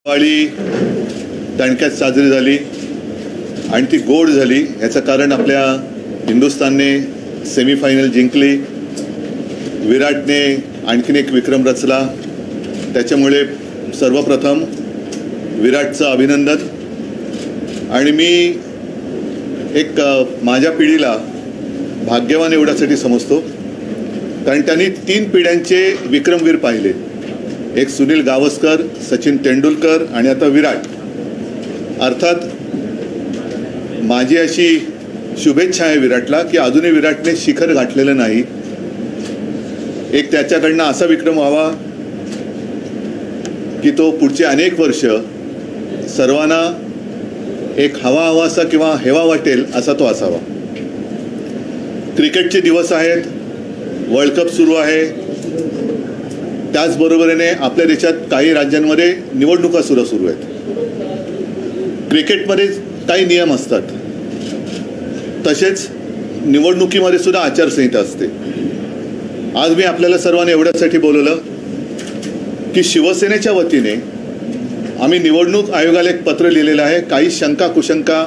दिवाळी दणक्यात साजरी झाली आणि ती गोड झाली. याचं कारण आपल्या हिंदुस्थानने सेमीफायनल जिंकली, विराटने आणखीन एक विक्रम रचला. त्याच्यामुळे सर्वप्रथम विराटचं अभिनंदन. आणि मी एक माझ्या पिढीला भाग्यवान एवढ्यासाठी समजतो कारण त्यांनी 3 पिढ्यांचे विक्रमवीर पाहिले. एक सुनील गावस्कर, सचिन तेंडुलकर आणि आता विराट. अर्थात माझी अशी शुभेच्छा आहे विराटला की अजूनही विराटने शिखर गाठलेलं नाही. एक त्याच्याकडनं असा विक्रम व्हावा की तो पुढचे अनेक वर्ष सर्वांना एक हवासा किंवा हेवा वाटेल असा तो असावा. क्रिकेटचे दिवस आहेत, वर्ल्ड कप सुरू आहे. त्याचबरोबरीने आपल्या देशात काही राज्यांमध्ये निवडणुका सुरू आहेत. क्रिकेटमध्ये काही नियम असतात, तसेच निवडणुकीमध्ये सुद्धा आचारसंहिता असते. आज मी आपल्याला सर्वांना एवढ्यासाठी बोलवलं की शिवसेनेच्या वतीने आम्ही निवडणूक आयोगाला एक पत्र लिहिलेलं आहे काही शंका कुशंका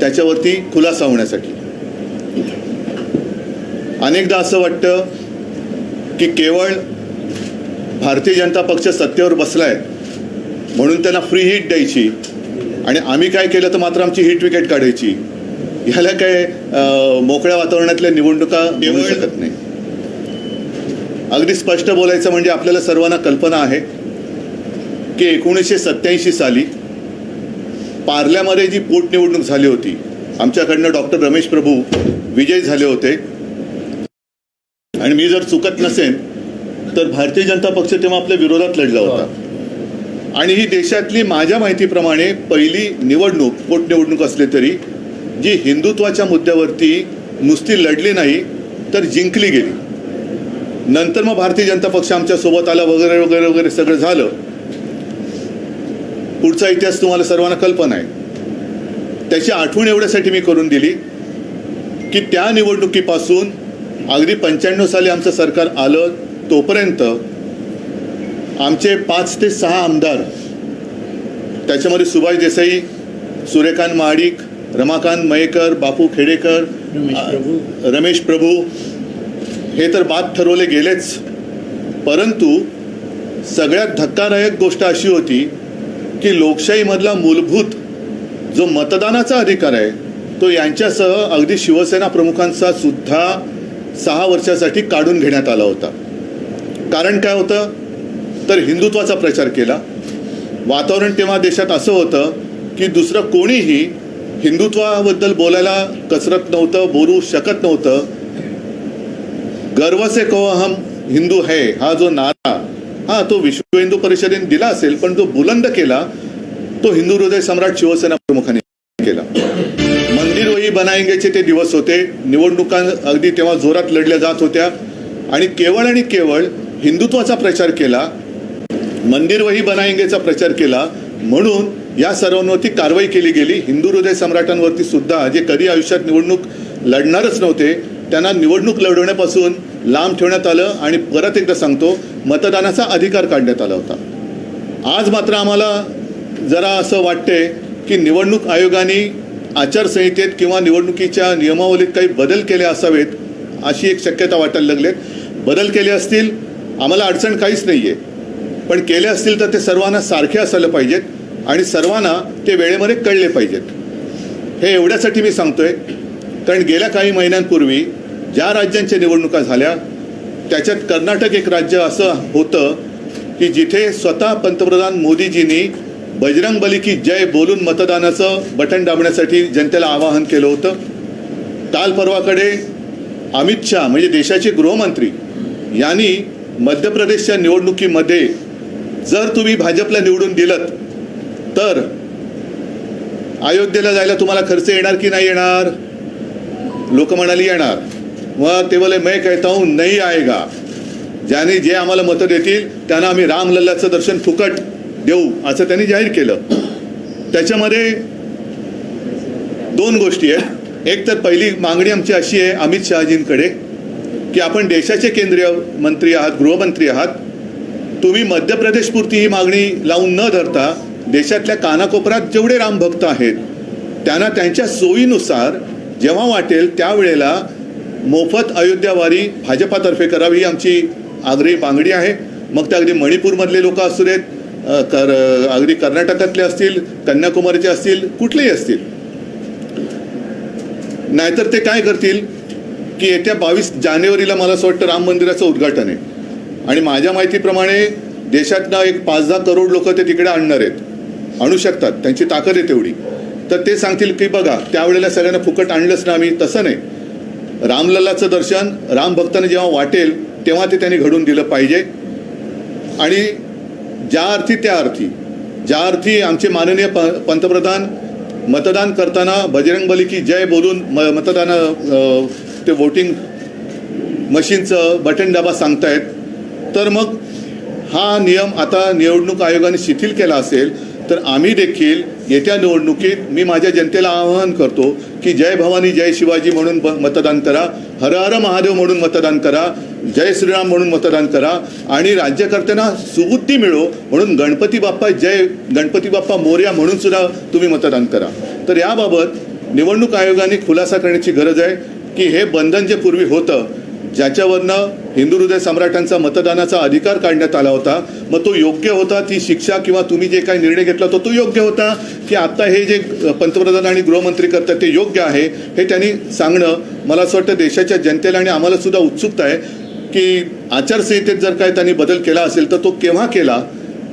त्याच्यावरती खुलासा होण्यासाठी. अनेकदा असं वाटतं की केवळ भारतीय जनता पक्ष सत्तेवर बसलाय म्हणून त्यांना फ्री हिट द्यायची आणि आम्ही काय केलं तर मात्र आमची हिट विकेट काढायची. ह्याला काय मोकळ्या वातावरणातल्या निवडणुका येऊ शकत नाही. अगदी स्पष्ट बोलायचं म्हणजे आपल्याला सर्वांना कल्पना आहे की 1987 साली पार्ल्यामध्ये जी पोटनिवडणूक झाली होती, आमच्याकडनं डॉक्टर रमेश प्रभू विजयी झाले होते. आणि मी जर चुकत नसेन तर भारतीय जनता पक्ष तेव्हा आपल्या विरोधात लढला होता. आणि ही देशातली माझ्या माहितीप्रमाणे पहिली निवडणूक, पोटनिवडणूक असली तरी जी हिंदुत्वाच्या मुद्द्यावरती नुसती लढली नाही तर जिंकली गेली. नंतर मग भारतीय जनता पक्ष आमच्या सोबत आला वगैरे वगैरे वगैरे सगळं झालं. पुढचा इतिहास तुम्हाला सर्वांना कल्पना आहे. त्याची आठवण एवढ्यासाठी मी करून दिली की त्या निवडणुकीपासून अगदी 95 साली आमचं सरकार आलं तोपर्यंत आमचे 5 ते 6 आमदार, त्याच्यामध्ये सुभाष देसाई, सूर्यकांत महाडिक, रमाकांत मयेकर, बापू खेडेकर, रमेश प्रभू, हे तर बाद ठरवले गेलेच. परंतु सगळ्यात धक्कादायक गोष्ट अशी होती की लोकशाहीमधला मूलभूत जो मतदानाचा अधिकार आहे तो यांच्यासह अगदी शिवसेना प्रमुखांचा सुद्धा 6 वर्षासाठी काढून घेण्यात आला होता. कारण काय होतं तर हिंदुत्वाचा प्रचार केला. वातावरण तेव्हा देशात असं होतं की दुसरं कोणीही हिंदुत्वाबद्दल बोलायला कसरत नव्हतं, बोलू शकत नव्हतं. गर्व से कहो हम हिंदू है हा जो नारा तो विश्व हिंदू परिषदेने दिला असेल, पण जो बुलंद केला तो हिंदू हृदय सम्राट शिवसेना प्रमुखांनी केला. मंदिर वही बनाएंगेचे ते दिवस होते. निवडणुका अगदी तेव्हा जोरात लढल्या जात होत्या आणि केवळ हिंदुत्वाचा प्रचार केला, मंदिर वही बनाएंगेचा प्रचार केला. म्हणून या सर्वांवरती कारवाई केली गेली. हिंदू हृदय सम्राटांवरती सुद्धा, जे कधी आयुष्यात निवडणूक लढणारच नव्हते, त्यांना निवडणूक लढवण्यापासून लांब ठेवण्यात आलं. आणि परत एकदा सांगतो, मतदानाचा अधिकार काढण्यात आला होता. आज मात्र आम्हाला जरा असं वाटते की निवडणूक आयोगाने आचारसंहितेत किंवा निवडणुकीच्या नियमावलीत काही बदल केले असावेत अशी एक शक्यता वाटायला लागलेत. बदल केले असतील, आम्हाला अडचण काहीच नाही आहे, पण केले असतील तर ते सर्वांना सारखे असायला पाहिजेत आणि सर्वांना ते वेळेमध्ये कळले पाहिजेत. हे एवढ्यासाठी मी सांगतोय कारण गेल्या काही महिन्यांपूर्वी ज्या राज्यांच्या निवडणुका झाल्या त्याच्यात कर्नाटक एक राज्य असं होतं की जिथे स्वतः पंतप्रधान मोदीजींनी बजरंग बली की जय बोलून मतदानाचं बटन दाबण्यासाठी जनतेला आवाहन केलं होतं. काल परवाकडे अमित शहा म्हणजे देशाचे गृहमंत्री यांनी मध्य प्रदेशच्या निवडणुकीमध्ये जर तुम्ही भाजपला निवडून दिलं तर अयोध्येला जायला तुम्हाला खर्च येणार की नाही येणार? लोक म्हणाली येणार. मग ते बोले मैं कहता हूं नहीं आएगा. ज्याने जे आम्हाला मतं देतील त्यांना आम्ही रामलल्लाचं दर्शन फुकट देऊ असं त्यांनी जाहीर केलं. त्याच्यामध्ये 2 गोष्टी आहेत. एक तर पहिली मागणी आमची अशी आहे अमित शहाजींकडे की आपण देशाचे केंद्रीय मंत्री आहात, गृहमंत्री आहात, तुम्ही मध्य प्रदेशपुरती ही मागणी लावून न धरता देशातल्या कानाकोपऱ्यात जेवढे रामभक्त आहेत त्यांना त्यांच्या सोयीनुसार जेव्हा वाटेल त्यावेळेला मोफत अयोध्यावारी भाजपातर्फे करावी ही आमची आग्रही मागणी आहे. मग ते अगदी मणिपूरमधले लोक असू देत, अगदी कर्नाटकातले असतील, कन्याकुमारीचे असतील, कुठलेही असतील. नाहीतर ते काय करतील की येत्या 22 जानेवारीला मला असं वाटतं राम मंदिराचं उद्घाटन आहे आणि माझ्या माहितीप्रमाणे देशातनं एक 5-10 करोड लोक ते तिकडे आणणार आहेत, आणू शकतात, त्यांची ताकद आहे तेवढी. तर ते सांगतील की बघा त्यावेळेला सगळ्यांना फुकट आणलंच ना आम्ही. तसं नाही, रामलल्लाचं दर्शन राम भक्तांना जेव्हा वाटेल तेव्हा ते त्यांनी घडून दिलं पाहिजे. आणि ज्या अर्थी आमचे माननीय पंतप्रधान मतदान करताना बजरंगबली की जय बोलून मतदान ते वोटिंग मशीनचं बटन दाबा सांगतायत, तर मग हा नियम आता निवडणूक आयोगाने शिथिल केला असेल तर आम्ही देखील येत्या निवडणुकीत मी माझ्या जनतेला आवाहन करतो की जय भवानी जय शिवाजी म्हणून मतदान करा, हर हर महादेव म्हणून मतदान करा, जय श्रीराम म्हणून मतदान करा आणि राज्यकर्त्यांना सुबुद्धी मिळो म्हणून गणपती बाप्पा जय, गणपती बाप्पा मोरया म्हणून सुद्धा तुम्ही मतदान करा. तर याबाबत निवडणूक आयोगाने खुलासा करण्याची गरज आहे की हे बंधन जे पूर्वी होतं ज्याच्यावरनं हिंदू हृदय सम्राटांचा मतदानाचा अधिकार काढण्यात आला होता, मग तो योग्य होता, ती शिक्षा किंवा तुम्ही जे काही निर्णय घेतला तो योग्य होता की आता हे जे पंतप्रधान आणि गृहमंत्री करतात ते योग्य आहे, हे त्यांनी सांगणं मला असं वाटतं देशाच्या जनतेला आणि आम्हाला सुद्धा उत्सुकता आहे की आचारसंहितेत जर काय त्यांनी बदल केला असेल तर तो केव्हा केला,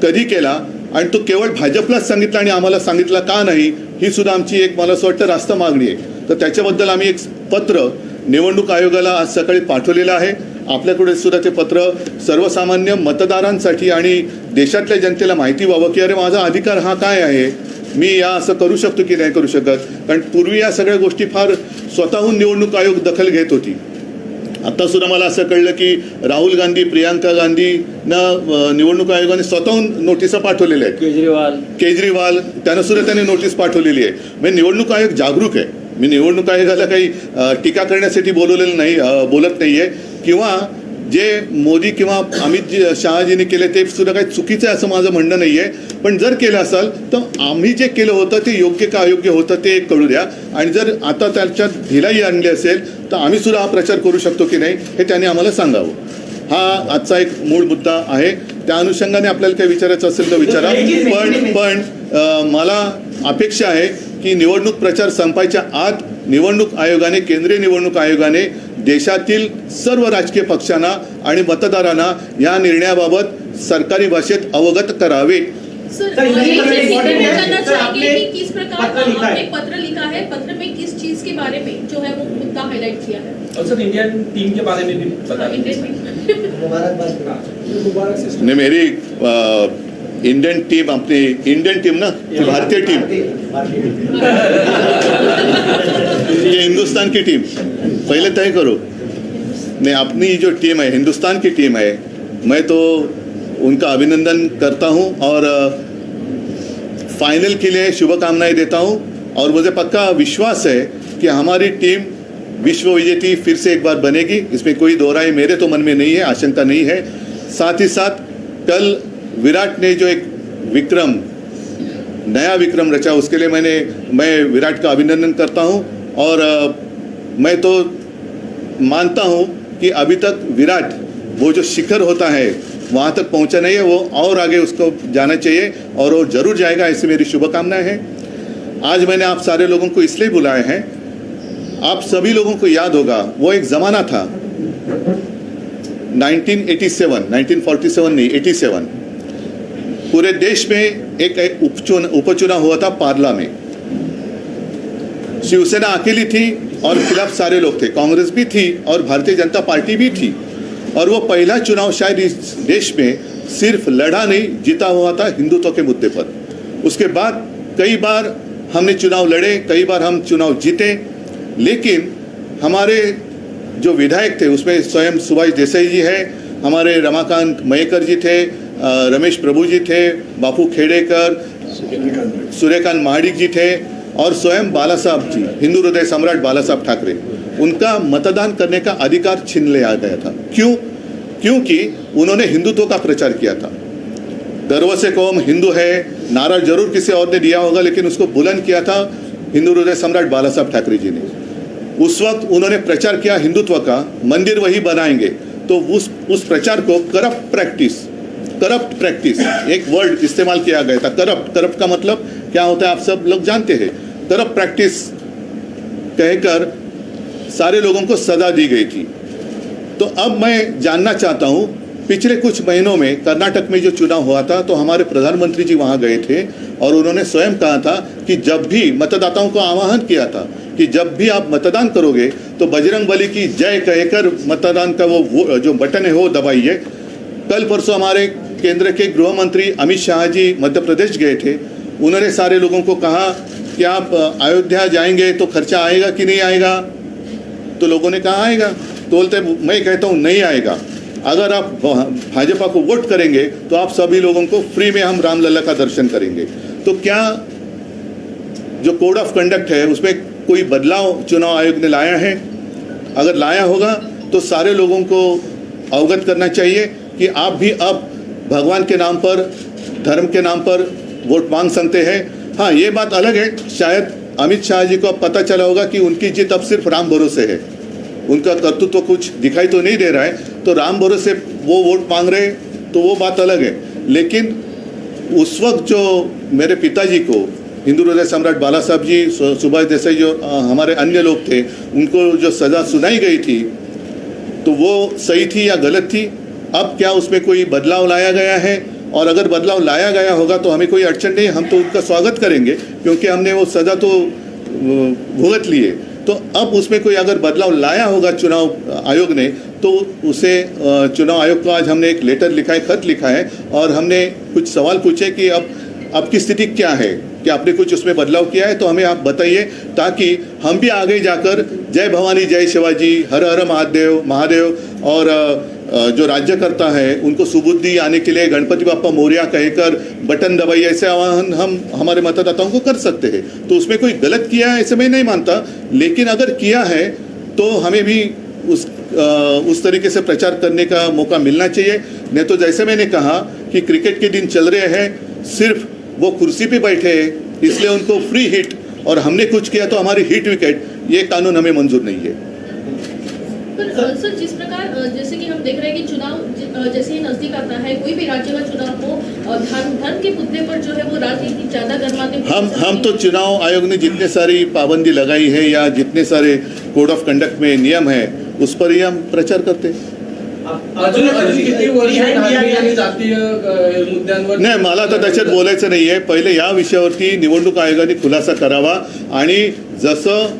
कधी केला आणि तो केवळ भाजपलाच सांगितला आणि आम्हाला सांगितला का नाही, ही सुद्धा आमची एक मला असं वाटतं रास्त मागणी आहे. तर त्याच्याबद्दल आम्ही एक पत्र निवडणूक आयोगाला आज सकाळी पाठवलेलं आहे. आपल्याकडे सुद्धा ते पत्र सर्वसामान्य मतदारांसाठी आणि देशातल्या जनतेला माहिती व्हावं की अरे माझा अधिकार हा काय आहे, मी या असं करू शकतो की नाही करू शकत. कारण पूर्वी या सगळ्या गोष्टी फार स्वतःहून निवडणूक आयोग दखल घेत होती. आता सुद्धा मला असं कळलं की राहुल गांधी, प्रियांका गांधींना निवडणूक आयोगाने स्वतःहून नोटिसा पाठवलेल्या आहेत. केजरीवाल त्यांना सुद्धा त्यांनी नोटीस पाठवलेली आहे. म्हणजे निवडणूक आयोग जागरूक आहे. मी निवडणूक आयोगाला काही टीका करण्यासाठी बोलवलेलं नाही, बोलत नाही आहे किंवा जे मोदी किंवा अमित शहाजींनी केले ते सुद्धा काही चुकीचं आहे असं माझं म्हणणं नाही आहे. पण जर केलं असाल तर आम्ही जे केलं होतं ते योग्य का अयोग्य होतं ते कळू द्या. आणि जर आता त्याच्यात ढिलाई आणली असेल तर आम्ही सुद्धा हा प्रचार करू शकतो की नाही हे त्यांनी आम्हाला सांगावं. हा आजचा एक मूळ मुद्दा आहे. त्या अनुषंगाने आपल्याला काही विचारायचं असेल तर विचारा. पण मला अपेक्षा आहे की निवडणूक प्रचार संपायच्या आत निवडणूक आयोगाने, केंद्रीय निवडणूक आयोगाने देशातील सर्व राजकीय पक्षांना आणि मतदारांना या निर्णयाबाबत सरकारी भाषेत अवगत करावे. सर, ये जानना चाहेंगे कि किस प्रकार आपने पत्र लिखा है, पत्र में किस चीज के बारे में जो है वो मुद्दा हाईलाइट किया है? और सर इंडियन टीम के बारे में भी बता दीजिए. नहीं, मेरी इंडियन टीम, अपनी इंडियन टीम ना, भारतीय टीम, ये हिंदुस्तान की टीम, पहले तय करो. नहीं, अपनी जो टीम है हिंदुस्तान की टीम है, मैं तो उनका अभिनंदन करता हूं और फाइनल के लिए शुभकामनाएं देता हूं. और मुझे पक्का विश्वास है कि हमारी टीम विश्व विजेती फिर से एक बार बनेगी. इसमें कोई दो राय मेरे तो मन में नहीं है, आशंका नहीं है. साथ ही साथ कल विराट ने जो एक विक्रम, नया विक्रम रचा, उसके लिए मैं विराट का अभिनंदन करता हूं. और मैं तो मानता हूं कि अभी तक विराट वो जो शिखर होता है वहाँ तक पहुँचा नहीं है, वो और आगे उसको जाना चाहिए और वो जरूर जाएगा, ऐसी मेरी शुभकामनाएं हैं. आज मैंने आप सारे लोगों को इसलिए बुलाए हैं, आप सभी लोगों को याद होगा वो एक ज़माना था 1947 नहीं 87, पूरे देश में एक उपचुनाव हुआ था पार्ला में. शिवसेना अकेली थी और खिलाफ सारे लोग थे, कांग्रेस भी थी और भारतीय जनता पार्टी भी थी. और वो पहला चुनाव शायद इस देश में सिर्फ लड़ा नहीं, जीता हुआ था हिंदुत्व के मुद्दे पर. उसके बाद कई बार हमने चुनाव लड़े, कई बार हम चुनाव जीते, लेकिन हमारे जो विधायक थे उसमें स्वयं सुभाष देसाई जी है, हमारे रमाकांत मयेकर जी थे, रमेश प्रभु जी थे, बापू खेड़ेकर, सूर्यकांत महाडिक जी थे और स्वयं बाला साहब जी, हिंदू हृदय सम्राट बाला साहब ठाकरे, उनका मतदान करने का अधिकार छीन लिया गया था. क्यों? क्योंकि उन्होंने हिंदुत्व का प्रचार किया था। गर्व से कौम हिंदू है नारा जरूर किसी और ने दिया होगा, लेकिन उसको बुलंद किया था हिंदू हृदय सम्राट बाला साहब ठाकरे जी ने। उस वक्त उन्होंने प्रचार किया हिंदुत्व का, मंदिर वही बनाएंगे, तो उस प्रचार को करप्ट प्रैक्टिस एक वर्ड इस्तेमाल किया गया था। करप्ट का मतलब क्या होता है आप सब लोग जानते हैं। करप्ट प्रैक्टिस कहकर सारे लोगों को सजा दी गई थी। तो अब मैं जानना चाहता हूं, पिछले कुछ महीनों में कर्नाटक में जो चुनाव हुआ था, तो हमारे प्रधानमंत्री जी वहां गए थे और उन्होंने स्वयं कहा था कि जब भी मतदाताओं को आह्वान किया था कि जब भी आप मतदान करोगे तो बजरंगबली की जय कहकर मतदान का वो जो बटन है वो दबाइए। कल परसों हमारे केंद्र के गृह मंत्री अमित शाह जी मध्य प्रदेश गए थे। उन्होंने सारे लोगों को कहा कि आप अयोध्या जाएंगे तो खर्चा आएगा कि नहीं आएगा, तो लोगों ने कहा आएगा। तो बोलते मैं कहता हूँ नहीं आएगा। अगर आप भाजपा को वोट करेंगे तो आप सभी लोगों को फ्री में हम रामलला का दर्शन करेंगे। तो क्या जो कोड ऑफ कंडक्ट है उसमें कोई बदलाव चुनाव आयोग ने लाया है? अगर लाया होगा तो सारे लोगों को अवगत करना चाहिए कि आप भी अब भगवान के नाम पर, धर्म के नाम पर वोट मांग सकते हैं। हाँ, ये बात अलग है, शायद अमित शाह जी को अब पता चला होगा कि उनकी जीत अब सिर्फ राम भरोसे है, उनका कर्तृत्व कुछ दिखाई तो नहीं दे रहा है, तो राम भरोसे वो वोट मांग रहे तो वो बात अलग है। लेकिन उस वक्त जो मेरे पिताजी को हिंदू हृदय सम्राट बाला साहब जी, सुभाष देसाई जो हमारे अन्य लोग थे, उनको जो सज़ा सुनाई गई थी तो वो सही थी या गलत थी? अब क्या उसमें कोई बदलाव लाया गया है? और अगर बदलाव लाया गया होगा तो हमें कोई अड़चन नहीं, हम तो उनका स्वागत करेंगे क्योंकि हमने वो सज़ा तो भुगत लिए। तो अब उसमें कोई अगर बदलाव लाया होगा चुनाव आयोग ने तो उसे चुनाव आयोग को आज हमने एक लेटर लिखा है, खत लिखा है और हमने कुछ सवाल पूछे कि अब की स्थिति क्या है, कि आपने कुछ उसमें बदलाव किया है तो हमें आप बताइए, ताकि हम भी आगे जाकर जय भवानी जय शिवाजी, हर हर महादेव और जो राज्यकर्ता है उनको सुबुद्धि आने के लिए गणपति बाप्पा मोरया कहकर बटन दबाइए, ऐसे आह्वान हम हमारे मतदाताओं को कर सकते हैं। तो उसमें कोई गलत किया है ऐसे मैं नहीं मानता, लेकिन अगर किया है तो हमें भी उस तरीके से प्रचार करने का मौका मिलना चाहिए। नहीं तो जैसे मैंने कहा कि क्रिकेट के दिन चल रहे हैं, सिर्फ वो कुर्सी पे बैठे हैं इसलिए उनको फ्री हिट और हमने कुछ किया तो हमारी हिट विकेट, ये कानून हमें मंजूर नहीं है। पर सर, जिस प्रकार जैसे कि हम देख रहे हैं कि चुनाव जैसे ही नजदीक आता है, कोई भी राज्य का चुनाव हो, धर्म के मुद्दे पर जो है वो राजनीति ज्यादा गर्माते हम तो चुनाव आयोग ने जितने सारी पाबंदी लगाई है या जितने सारे कोड ऑफ कंडक्ट में नियम है उस पर ही हम प्रचार करते हैं। नाही, मला तर त्याच्यात बोलायचं नाही आहे। पहिले या विषयावरती निवडणूक आयोगाने खुलासा करावा आणि जसं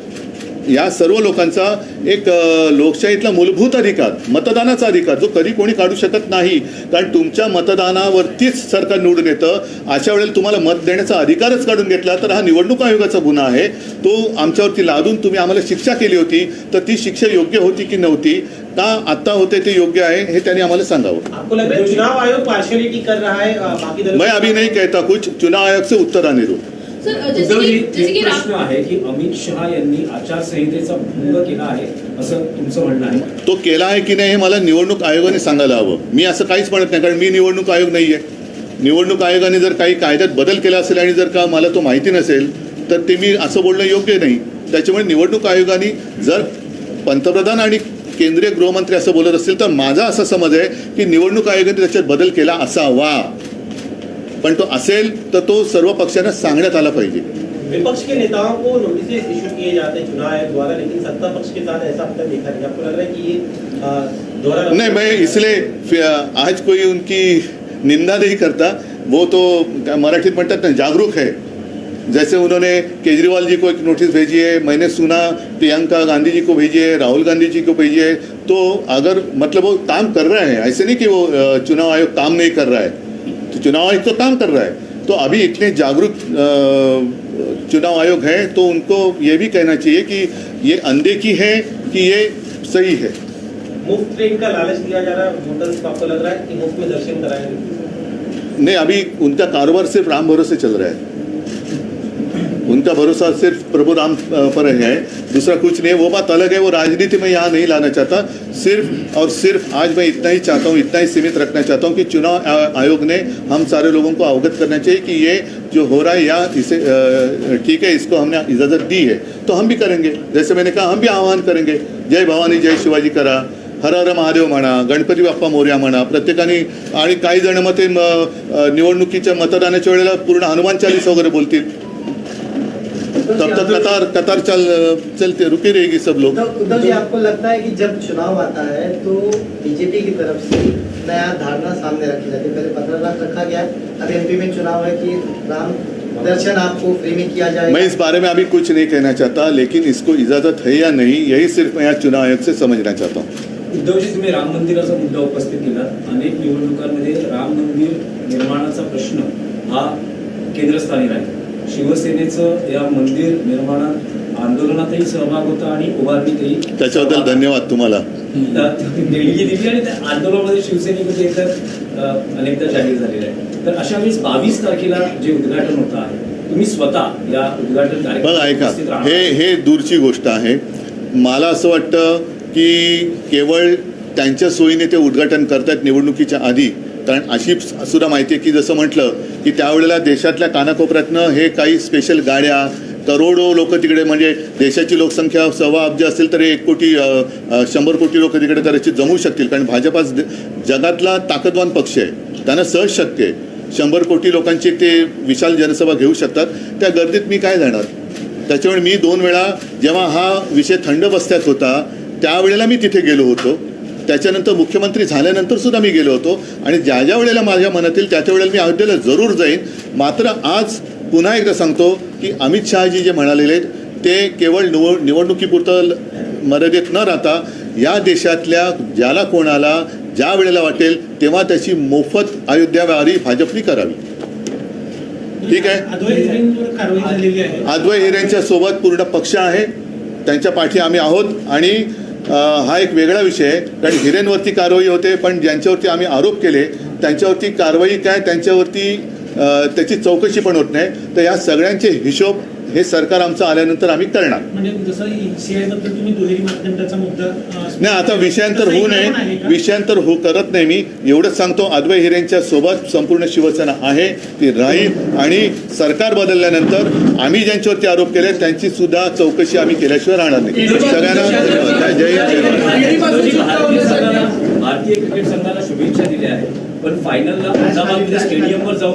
या सर्व लोकांचा एक लोकशाहीतला मूलभूत अधिकार, मतदानाचा अधिकार, जो कधी कोणी काढू शकत नाही, कारण तुमच्या मतदानावरतीच सरकार निवडून येतं। अशा वेळेला तुम्हाला मत देण्याचा अधिकारच काढून घेतला तर हा निवडणूक आयोगाचा गुन्हा आहे। तो आमच्यावरती लादून तुम्ही आम्हाला शिक्षा केली होती, तर ती शिक्षा योग्य होती की नव्हती, का आता होते ते योग्य आहे हे त्यांनी आम्हाला सांगावं। आपको लग रहा है चुनाव आयोग पार्शियलिटी कर रहा है बाकी दलों? मैं अभी नहीं कहता कुछ, चुनाव आयोग से उत्तर आने दो। सर, जैसे की प्रश्न आहे की अमित शहा यांनी आचारसंहितेचा भंग केला आहे असं तुमचं म्हणणं आहे? तो केला आहे की नाही हे मला निवडणूक आयोगाने सांगायला हवं। मी असं काहीच म्हणत नाही, कारण मी निवडणूक आयोग नाही आहे। निवडणूक आयोगाने जर काही कायद्यात बदल केला असेल आणि जर का मला तो माहिती नसेल तर ते मी असं बोलणं योग्य नाही। त्याच्यामुळे निवडणूक आयोगाने जर पंतप्रधान आणि केंद्रीय गृहमंत्री असं बोलत असतील तर माझा असा समज आहे की निवडणूक आयोगाने त्याच्यात बदल केला असावा, पण तो असेल तर तो सर्व पक्षांना सांगण्यात आला पाहिजे। विपक्ष के नेताओं को नोटिस इशू किए जाते हैं चुनाव आयोग द्वारा, लेकिन सत्ता पक्ष के साथ ऐसा अब तक देखा नहीं। आपको लग रहा है कि ये दोहरा नहीं, मैं इसलिए आज कोई उनकी निंदा नहीं करता, वो तो मराठीत म्हणतात ना जागरूक है। जैसे उन्होंने केजरीवाल जी को एक नोटिस भेजी है, मैंने सुना प्रियंका गांधी जी को भेजी है, राहुल गांधी जी को भेजी है, तो अगर मतलब वो काम कर रहे हैं, ऐसे नहीं कि वो चुनाव आयोग काम नहीं कर रहा है, तो चुनाव आयोग तो काम कर रहा है। तो अभी इतने जागरूक चुनाव आयोग है तो उनको ये भी कहना चाहिए कि ये अनदेखी है कि ये सही है। मुफ्त ट्रेन का लालच दिया जा रहा है वोटर्स को, आपको लग रहा है कि मुफ्त में दर्शन कराएंगे? नहीं, अभी उनका कारोबार सिर्फ राम भरोसे चल रहा है। उनका भरोसा सिर्फ प्रभु राम पर है, दूसरा कुछ नहीं। वो बात अलग है, वो राजनीति में यहाँ नहीं लाना चाहता। सिर्फ और सिर्फ आज मैं इतना ही चाहता हूँ, इतना ही सीमित रखना चाहता हूँ कि चुनाव आयोग ने हम सारे लोगों को अवगत करना चाहिए कि ये जो हो रहा है या इसे ठीक है, इसको हमने इजाज़त दी है तो हम भी करेंगे। जैसे मैंने कहा, हम भी आह्वान करेंगे, जय भवानी जय शिवाजी करा, हर हर महादेव म्हणा, गणपती बाप्पा मोरया म्हणा प्रत्येकाने। आणि काही जण मग ते निवडणुकीच्या मतदानाच्या वेळेला पूर्ण हनुमान चालीस वगैरे बोलतील, तब तक कतार चलते रुकी रहेगी सब लोग। उद्धव जी, आपको लगता है कि जब चुनाव आता है तो बीजेपी की तरफ से नया धारणा सामने रखी जाती है? पहले 15 लाख रखा गया, अब एमपी में चुनाव है कि राम दर्शन आपको फ्री में किया जाएगा। मैं इस बारे में अभी कुछ नहीं कहना चाहता, लेकिन इसको इजाजत है या नहीं यही सिर्फ मैं आज चुनाव आयोग से समझना चाहता हूँ। उद्धवजी, तुम्ही राम मंदिराचा मुद्दा उपस्थित केला। अनेक निवडणुकांमध्ये राम मंदिर निर्माणाचा प्रश्न हा केंद्रस्थानी राहिला। शिवसेनेचं या मंदिर निर्माणात आंदोलनातही सहभाग होता आणि उभारणीतही। त्याच्याबद्दल धन्यवाद तुम्हाला। देणगी दिली आणि त्या आंदोलनामध्ये शिवसेनेमध्ये एकतर अनेकदा जाहीर झालेलं आहे। तर अशा वेळेस 22 तारखेला जे उद्घाटन होतं आहे, तुम्ही स्वतः या उद्घाटन बघा, कार्यक्रमात ऐका, उपस्थित राहणार? हे दूरची गोष्ट आहे। मला असं वाटतं की केवळ त्यांच्या सोयीने ते उद्घाटन करतात निवडणुकीच्या आधी, कारण अशी सुद्धा माहिती आहे की जसं म्हटलं की त्यावेळेला देशातल्या कानाकोपऱ्यातनं हे काही स्पेशल गाड्या, करोडो लोक तिकडे, म्हणजे देशाची लोकसंख्या 1.25 अब्ज असेल तर 1 कोटी 100 कोटी लोक तिकडे कदाचित जमू शकतील, कारण भाजप हा जगातला ताकदवान पक्ष आहे, त्यांना सहज शक्य आहे 100 कोटी लोकांची ते विशाल जनसभा घेऊ शकतात। त्या गर्दीत मी काय जाणार? त्याच्यामुळे मी 2 वेळा जेव्हा हा विषय थंड बस्त्यात होता त्यावेळेला मी तिथे गेलो होतो, त्याच्यानंतर मुख्यमंत्री झाल्यानंतर सुद्धा मी गेलो होतो, आणि ज्या ज्या वेळेला माझ्या मनात येईल त्या वेळेला मी अयोध्येला जरूर जाईन। मात्र आज पुन्हा एकदा सांगतो की अमित शहाजी जे म्हणालेले ते केवळ निवडणुकीपुरतं मर्यादित न राहता या देशातल्या ज्याला कोणाला ज्या वेळेला वाटेल तेव्हा त्याची मोफत अयोध्या वारी भाजपने करावी। ठीक आहे, कारवाई झालेली आहे। अद्वै हिरेंच्या सोबत पूर्ण पक्ष आहे, त्यांच्या पाठी आम्ही आहोत। आणि हा एक वेगळा विषय आहे, कारण हिरेंवरती कारवाई होते, पण ज्यांच्यावरती आम्ही आरोप केले त्यांच्यावरती कारवाई काय, त्यांच्यावरती त्याची चौकशी पण होत नाही। तर या सगळ्यांचे हिशोब हे सरकार आमचं आल्यानंतर आम्ही करणार। म्हणजे जसं ईसीआय बद्दल तुम्ही दुहेरी मापदंडाचा मुद्दा नाही, आता विषयांतर होऊ नये, विषयांतर करत नाही। मी एवढंच सांगतो, अद्वै हिरेंच्या सोबत संपूर्ण शिवसेना आहे, ती राहील। आणि सरकार बदलल्यानंतर आम्ही ज्यांच्यावरती आरोप केले त्यांची सुद्धा चौकशी आम्ही केल्याशिवाय राहणार नाही। सगळ्यांना धन्यवाद। जय हिंद, जय भारत। भारतीय क्रिकेट संघाला शुभेच्छा दिल्या आहेत, पण फायनलला अहमदाबाद स्टेडियमवर जाऊन